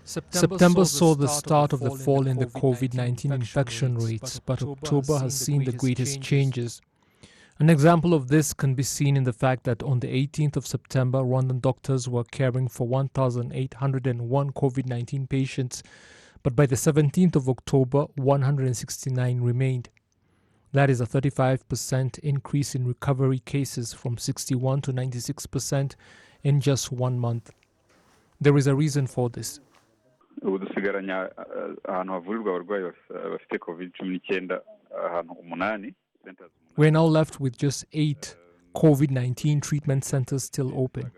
September saw the start of the fall in the COVID-19 infection rates, but October has seen the greatest changes. An example of this can be seen in the fact that on the 18th of September, Rwandan doctors were caring for 1,801 COVID-19 patients, but by the 17th of October, 169 remained. That is a 35% increase in recovery cases from 61 to 96% in just 1 month. There is a reason for this. ubu dusigaranye ahantu havurirwa abarwayi bafite COVID-19 ahantu 8. We're now left with just 8 COVID-19 treatment centers still open.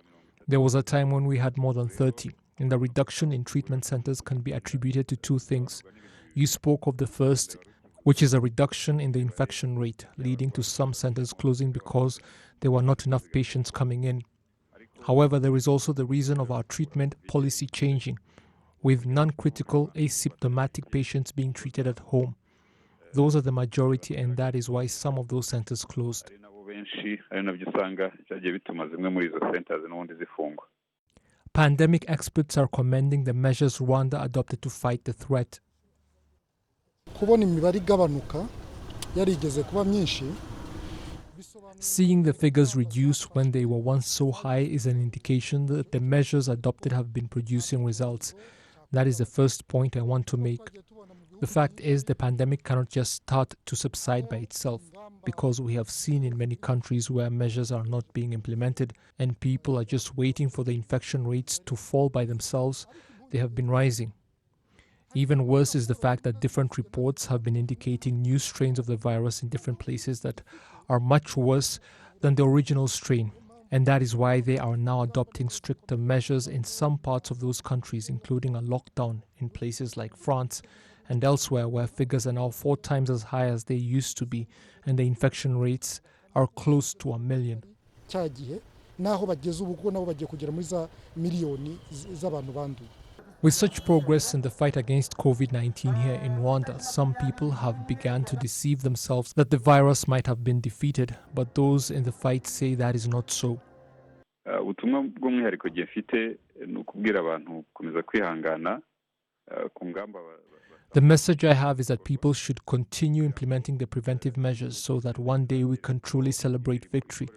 There was a time when we had more than 30, and the reduction in treatment centers can be attributed to 2 things. You spoke of the first, which is a reduction in the infection rate, leading to some centers closing because there were not enough patients coming in. However, there is also the reason of our treatment policy changing, with non-critical asymptomatic patients being treated at home. Those are the majority, and that is why some of those centers closed. Pandemic experts are commending the measures Rwanda adopted to fight the threat. Seeing the figures reduce when they were once so high is an indication that the measures adopted have been producing results. That is the first point I want to make. The fact is, the pandemic cannot just start to subside by itself, because we have seen in many countries where measures are not being implemented and people are just waiting for the infection rates to fall by themselves. They have been rising. Even worse is the fact that different reports have been indicating new strains of the virus in different places that are much worse than the original strain. And that is why they are now adopting stricter measures in some parts of those countries, including a lockdown in places like France and elsewhere, where figures are now 4 times as high as they used to be, and the infection rates are close to 1 million. With such progress in the fight against COVID-19 here in Rwanda, some people have begun to deceive themselves that the virus might have bbeen defeated, but those in the fight say that is not so. The message I have is that people should continue implementing the preventive measures so that one day we can truly celebrate victory.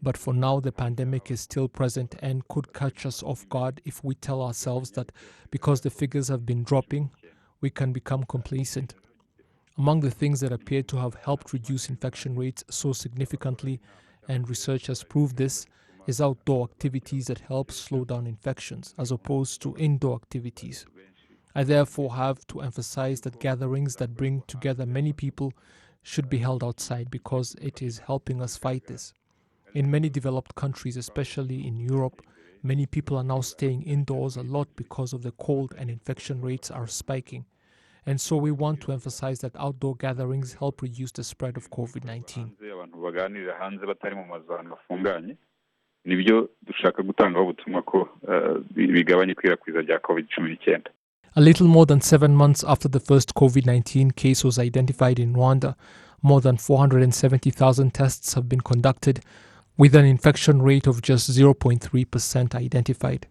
But for now, the pandemic is still present and could catch us off guard if we tell ourselves that because the figures have been dropping, we can become complacent. Among the things that appear to have helped reduce infection rates so significantly, and research has proved this, is outdoor activities that help slow down infections as opposed to indoor activities. I therefore have to emphasize that gatherings that bring together many people should be held outside because it is helping us fight this. In many developed countries, especially in Europe, many people are now staying indoors a lot because of the cold and infection rates are spiking. And so we want to emphasize that outdoor gatherings help reduce the spread of COVID-19. A little more than 7 months after the first COVID-19 case was identified in Rwanda, more than 470,000 tests have been conducted, with an infection rate of just 0.3% identified.